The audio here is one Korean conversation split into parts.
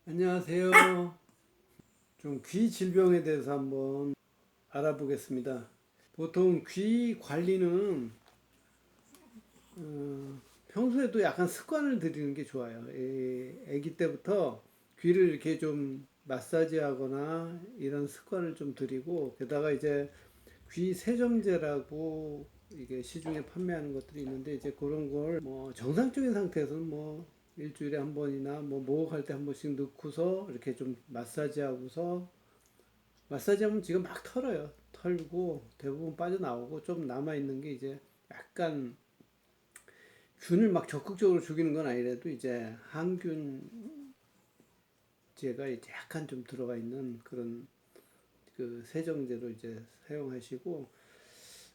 안녕하세요. 좀 귀 질병에 대해서 한번 알아보겠습니다. 보통 귀 관리는 평소에도 약간 습관을 들이는 게 좋아요. 아기 때부터 귀를 이렇게 좀 마사지하거나 이런 습관을 좀 들이고, 게다가 이제 귀 세정제라고 이게 시중에 판매하는 것들이 있는데, 이제 그런 걸 뭐 정상적인 상태에서는 뭐 일주일에 한 번이나 뭐 목욕할 때 한 번씩 넣고서 이렇게 좀 마사지하면 지금 막 털어요. 털고 대부분 빠져나오고 좀 남아있는 게 이제 약간 균을 막 적극적으로 죽이는 건 아니라도 이제 항균제가 이제 약간 좀 들어가 있는 그런 그 세정제로 이제 사용하시고,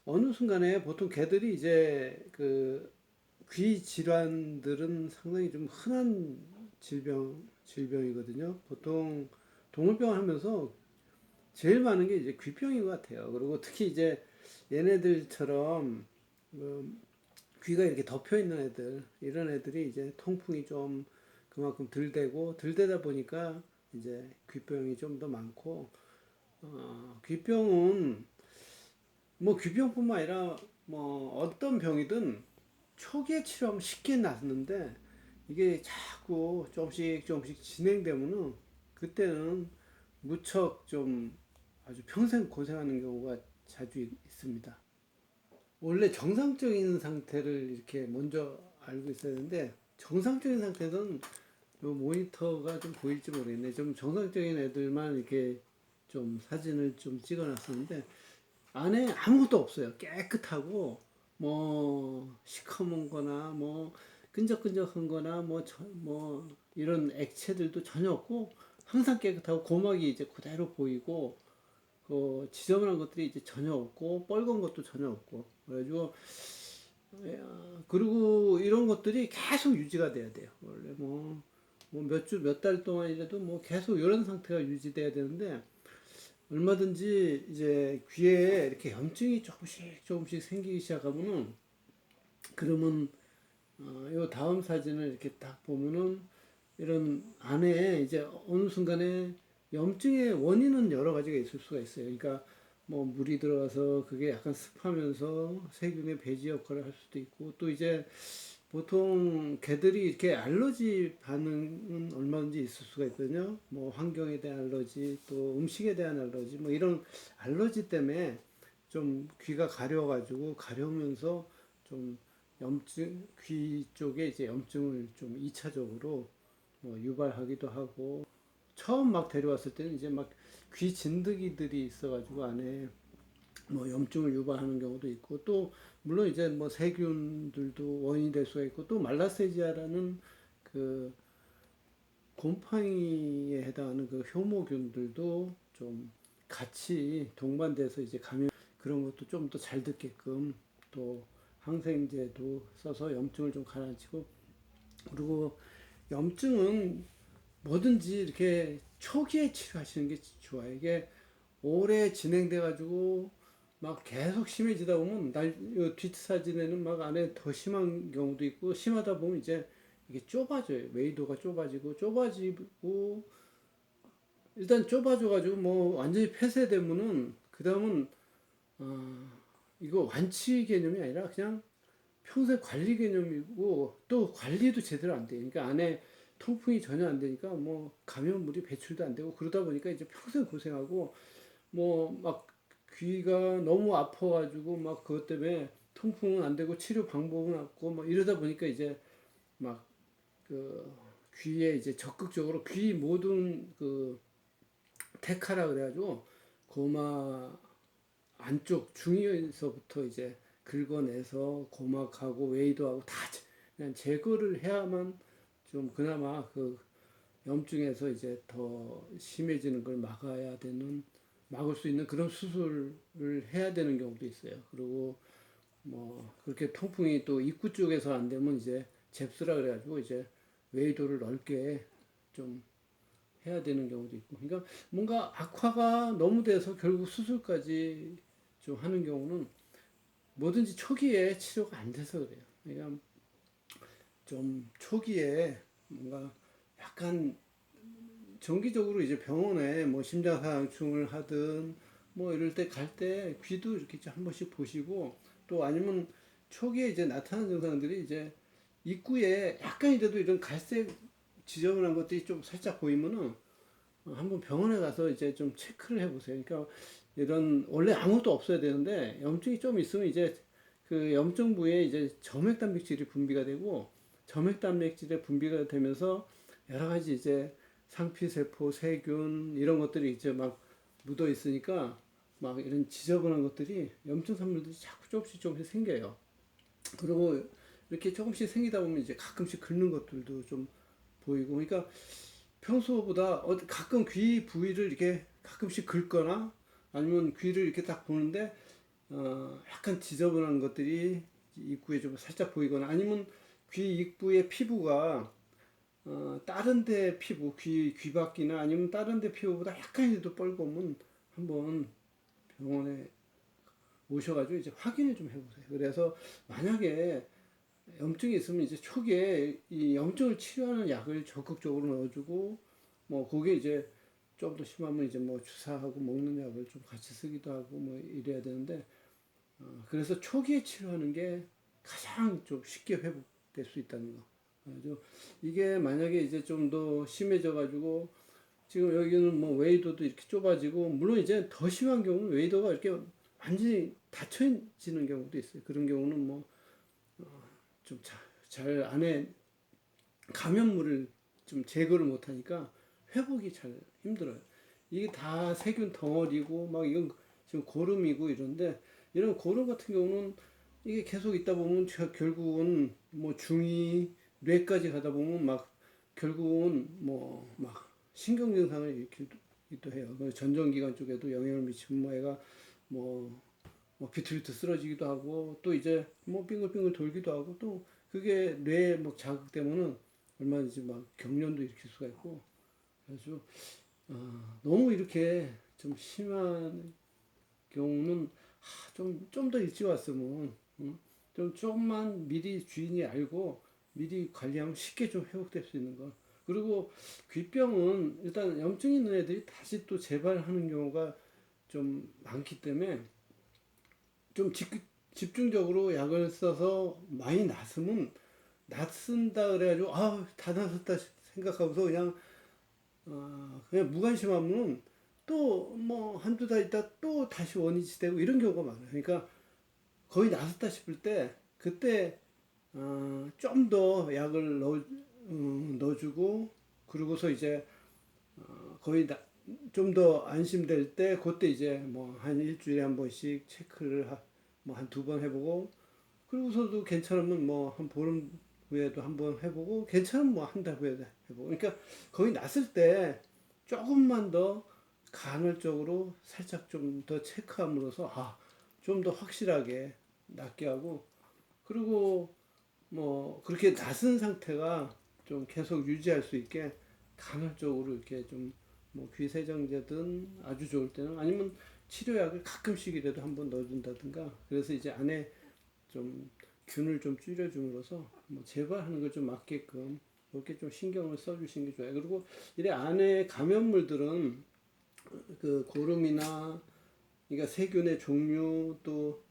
어느 순간에 보통 개들이 이제 그 귀 질환들은 상당히 좀 흔한 질병이거든요. 보통 동물병 하면서 제일 많은 게 이제 귀병인 것 같아요. 그리고 특히 이제 얘네들처럼 뭐 귀가 이렇게 덮여 있는 애들, 이런 애들이 이제 통풍이 좀 그만큼 덜 되고, 덜 되다 보니까 이제 귀병이 좀 더 많고, 귀병은 뭐 귀병뿐만 아니라 뭐 어떤 병이든 초기에 치료하면 쉽게 낫는데, 이게 자꾸 조금씩 조금씩 진행되면은 그때는 무척 좀 아주 평생 고생하는 경우가 자주 있습니다. 원래 정상적인 상태를 이렇게 먼저 알고 있어야 되는데, 정상적인 상태는 요 모니터가 좀 보일지 모르겠네. 좀 정상적인 애들만 이렇게 좀 사진을 좀 찍어 놨었는데, 안에 아무것도 없어요. 깨끗하고, 뭐, 시커먼 거나, 뭐, 끈적끈적한 거나, 뭐, 이런 액체들도 전혀 없고, 항상 깨끗하고, 고막이 이제 그대로 보이고, 지저분한 것들이 이제 전혀 없고, 뻘건 것도 전혀 없고. 그래가지고, 그리고 이런 것들이 계속 유지가 돼야 돼요. 원래 뭐 몇 주, 몇 달 동안이라도 뭐 계속 이런 상태가 유지돼야 되는데, 얼마든지 이제 귀에 이렇게 염증이 조금씩 조금씩 생기기 시작하면은, 그러면 요 다음 사진을 이렇게 딱 보면은 이런 안에 이제 어느 순간에 염증의 원인은 여러 가지가 있을 수가 있어요. 그러니까 뭐 물이 들어가서 그게 약간 습하면서 세균의 배지 역할을 할 수도 있고, 또 이제 보통 개들이 이렇게 알러지 반응은 얼마든지 있을 수가 있거든요. 뭐 환경에 대한 알러지, 또 음식에 대한 알러지, 뭐 이런 알러지 때문에 좀 귀가 가려가지고 가려우면서 좀 귀 쪽에 이제 염증을 좀 2차적으로 뭐 유발하기도 하고, 처음 막 데려왔을 때는 이제 막 귀 진드기들이 있어가지고 안에 뭐 염증을 유발하는 경우도 있고, 또 물론 이제 뭐 세균들도 원인이 될 수가 있고, 또 말라세지아라는 그 곰팡이에 해당하는 그 효모균들도 좀 같이 동반돼서 이제 그런 것도 좀 더 잘 듣게끔 또 항생제도 써서 염증을 좀 가라앉히고, 그리고 염증은 뭐든지 이렇게 초기에 치료하시는 게 좋아요. 이게 오래 진행돼 가지고 막 계속 심해지다 보면 뒷 사진에는 막 안에 더 심한 경우도 있고, 심하다 보면 이제 이게 좁아져요. 웨이도가 좁아지고 일단 좁아져 가지고 뭐 완전히 폐쇄되면은 그 다음은 이거 완치 개념이 아니라 그냥 평생 관리 개념이고, 또 관리도 제대로 안 돼. 그러니까 안에 통풍이 전혀 안 되니까 뭐 감염물이 배출도 안 되고, 그러다 보니까 이제 평생 고생하고, 뭐 막 귀가 너무 아파가지고 막 그것 때문에 통풍은 안 되고 치료 방법은 없고 뭐 이러다 보니까 이제 막 그 귀에 이제 적극적으로 귀 모든 그 테카라 그래가지고 고마 안쪽 중위에서부터 이제 긁어내서 고막하고 웨이도하고 다 그냥 제거를 해야만 좀 그나마 그 염증에서 이제 더 심해지는 걸 막을 수 있는 그런 수술을 해야 되는 경우도 있어요. 그리고 뭐 그렇게 통풍이 또 입구 쪽에서 안 되면 이제 잽스라 그래가지고 이제 웨이도를 넓게 좀 해야 되는 경우도 있고. 그러니까 뭔가 악화가 너무 돼서 결국 수술까지 좀 하는 경우는 뭐든지 초기에 치료가 안 돼서 그래요. 그러니까 좀 초기에 뭔가 약간 정기적으로 이제 병원에 뭐 심장사상충을 하든 뭐 이럴 때 갈 때 귀도 이렇게 한 번씩 보시고, 또 아니면 초기에 이제 나타나는 증상들이 이제 입구에 약간이라도 이런 갈색 지저분한 것들이 좀 살짝 보이면은 한번 병원에 가서 이제 좀 체크를 해보세요. 그러니까 이런 원래 아무것도 없어야 되는데 염증이 좀 있으면 이제 그 염증 부위에 이제 점액 단백질이 분비가 되고, 점액 단백질의 분비가 되면서 여러 가지 이제 상피세포, 세균 이런 것들이 이제 막 묻어 있으니까 막 이런 지저분한 것들이 염증 산물들이 자꾸 조금씩 생겨요. 그리고 이렇게 조금씩 생기다 보면 이제 가끔씩 긁는 것들도 좀 보이고, 그러니까 평소보다 가끔 귀 부위를 이렇게 가끔씩 긁거나 아니면 귀를 이렇게 딱 보는데 약간 지저분한 것들이 입구에 좀 살짝 보이거나, 아니면 귀 입구의 피부가 다른 데 피부, 귀밖이나 아니면 다른 데 피부보다 약간이라도 뻘겋으면 한번 병원에 오셔가지고 이제 확인을 좀 해보세요. 그래서 만약에 염증이 있으면 이제 초기에 이 염증을 치료하는 약을 적극적으로 넣어주고, 뭐 그게 이제 좀 더 심하면 이제 뭐 주사하고 먹는 약을 좀 같이 쓰기도 하고 뭐 이래야 되는데, 그래서 초기에 치료하는 게 가장 좀 쉽게 회복될 수 있다는 거. 그래서 이게 만약에 이제 좀 더 심해져 가지고, 지금 여기는 뭐 웨이도도 이렇게 좁아지고, 물론 이제 더 심한 경우는 웨이도가 이렇게 완전히 닫혀지는 경우도 있어요. 그런 경우는 뭐 좀 잘 안에 감염물을 좀 제거를 못하니까 회복이 잘 힘들어요. 이게 다 세균 덩어리고 막 이건 지금 고름이고 이런데, 이런 고름 같은 경우는 이게 계속 있다 보면 결국은 뭐 중이 뇌까지 가다 보면 막 결국은 뭐 막 신경 증상을 일으키기도 해요. 전정기관 쪽에도 영향을 미치고 뭐 애가 뭐 비틀비틀 쓰러지기도 하고, 또 이제 뭐 빙글빙글 돌기도 하고, 또 그게 뇌에 뭐 자극 되면은 얼마든지 막 경련도 일으킬 수가 있고. 그래서 너무 이렇게 좀 심한 경우는 좀 더 일찍 왔으면, 좀 조금만 미리 주인이 알고 미리 관리하면 쉽게 좀 회복될 수 있는 거. 그리고 귀병은 일단 염증 있는 애들이 다시 또 재발하는 경우가 좀 많기 때문에 좀 집중적으로 약을 써서 많이 났으면, 낫쓴다 그래가지고 다 낫았다 생각하고서 그냥 무관심하면 또 뭐 한두 달 있다 또 다시 원위치 되고 이런 경우가 많아요. 그러니까 거의 낫았다 싶을 때 그때 좀 더 약을 넣어주고, 그러고서 이제 거의 좀 더 안심될 때 그때 이제 뭐 한 일주일에 한 번씩 체크를 뭐 한 두 번 해보고, 그러고서도 괜찮으면 뭐 한 보름 후에도 한 번 해보고, 괜찮으면 뭐 한 달 후에도 해보고. 그러니까 거의 났을 때 조금만 더 간헐적으로 살짝 좀 더 체크함으로써 좀 더 확실하게 낫게 하고, 그리고 뭐 그렇게 낫은 상태가 좀 계속 유지할 수 있게 간헐적으로 이렇게 좀 뭐 귀세정제든 아주 좋을 때는 아니면 치료약을 가끔씩이라도 한번 넣어준다든가, 그래서 이제 안에 좀 균을 좀 줄여줌으로써 뭐 재발하는 걸 좀 막게끔 그렇게 좀 신경을 써주시는 게 좋아요. 그리고 이래 안에 감염물들은 그 고름이나 그러니까 세균의 종류, 또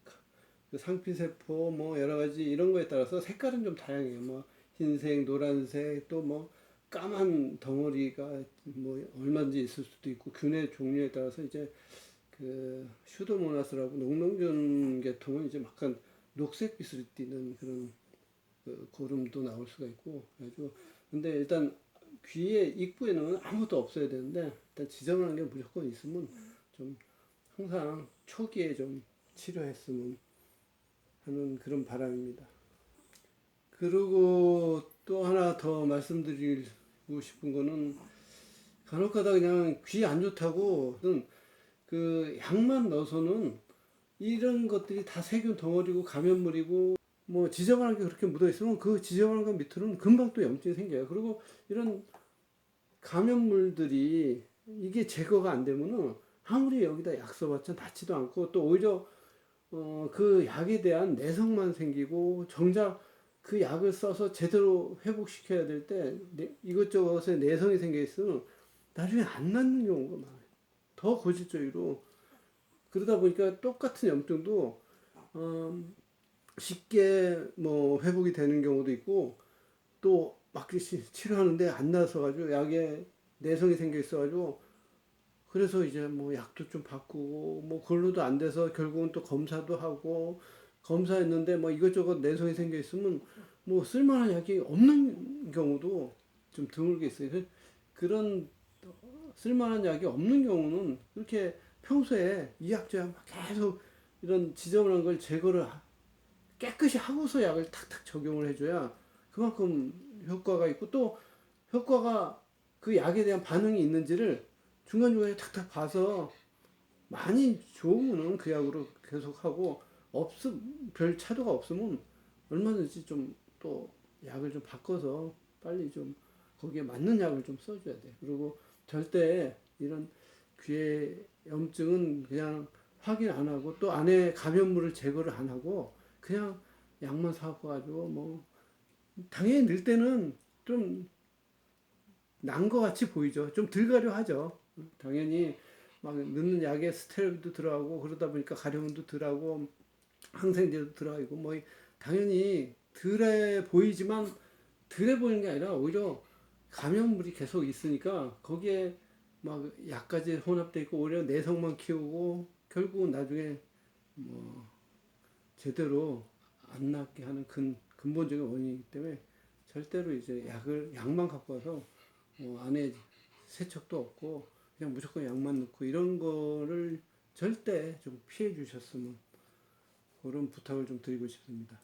그 상피세포 뭐 여러 가지 이런 거에 따라서 색깔은 좀 다양해요. 뭐 흰색, 노란색, 또 뭐 까만 덩어리가 뭐 얼마든지 있을 수도 있고, 균의 종류에 따라서 이제 그 슈도모나스라고 녹농균 계통은 이제 약간 녹색빛을 띠는 그런 그 고름도 나올 수가 있고. 그래가지고 근데 일단 귀의 입구에는 아무것도 없어야 되는데, 일단 지저분한 게 무조건 있으면 좀 항상 초기에 좀 치료했으면 하는 그런 바람입니다. 그리고 또 하나 더 말씀드리고 싶은 거는, 간혹가다 그냥 귀 안 좋다고 그 약만 넣어서는 이런 것들이 다 세균 덩어리고 감염물이고 뭐 지저분한 게 그렇게 묻어 있으면 그 지저분한 것 밑으로는 금방 또 염증이 생겨요. 그리고 이런 감염물들이 이게 제거가 안 되면은 아무리 여기다 약 써봤자 낫지도 않고, 또 오히려 그 약에 대한 내성만 생기고, 정작 그 약을 써서 제대로 회복시켜야 될 때 이것저것에 내성이 생겨 있으면 나중에 안 낫는 경우가 많아요. 더 고질적으로. 그러다 보니까 똑같은 염증도 쉽게 뭐 회복이 되는 경우도 있고 또 막 치료하는데 안 나서 가지고 약에 내성이 생겨 있어 가지고 그래서 이제 뭐 약도 좀 바꾸고 뭐 그걸로도 안 돼서 결국은 또 검사도 하고 검사했는데 뭐 이것저것 내성이 생겨 있으면 뭐 쓸만한 약이 없는 경우도 좀 드물게 있어요. 그런 쓸만한 약이 없는 경우는 이렇게 평소에 이 약 저 약 계속 이런 지저분한 걸 제거를 깨끗이 하고서 약을 탁탁 적용을 해줘야 그만큼 효과가 있고 또 효과가 그 약에 대한 반응이 있는지를 중간중간에 탁탁 봐서 많이 좋으면은 그 약으로 계속하고 별 차도가 없으면 얼마든지 좀 또 약을 좀 바꿔서 빨리 좀 거기에 맞는 약을 좀 써줘야 돼. 그리고 절대 이런 귀의 염증은 그냥 확인 안 하고 또 안에 감염물을 제거를 안 하고 그냥 약만 사갖고 가지고 뭐 당연히 늘 때는 좀 난 것 같이 보이죠. 좀 덜 가려 하죠. 당연히 막 넣는 약에 스테로이드도 들어가고 그러다 보니까 가려움도 덜하고 항생제도 들어가고 뭐 당연히 덜해 보이지만 덜해 보이는 게 아니라 오히려 감염물이 계속 있으니까 거기에 막 약까지 혼합돼 있고 오히려 내성만 키우고 결국은 나중에 제대로 안 낫게 하는 근본적인 원인이기 때문에 절대로 이제 약만 갖고 와서 안에 세척도 없고 그냥 무조건 약만 넣고 이런 거를 절대 좀 피해 주셨으면 그런 부탁을 좀 드리고 싶습니다.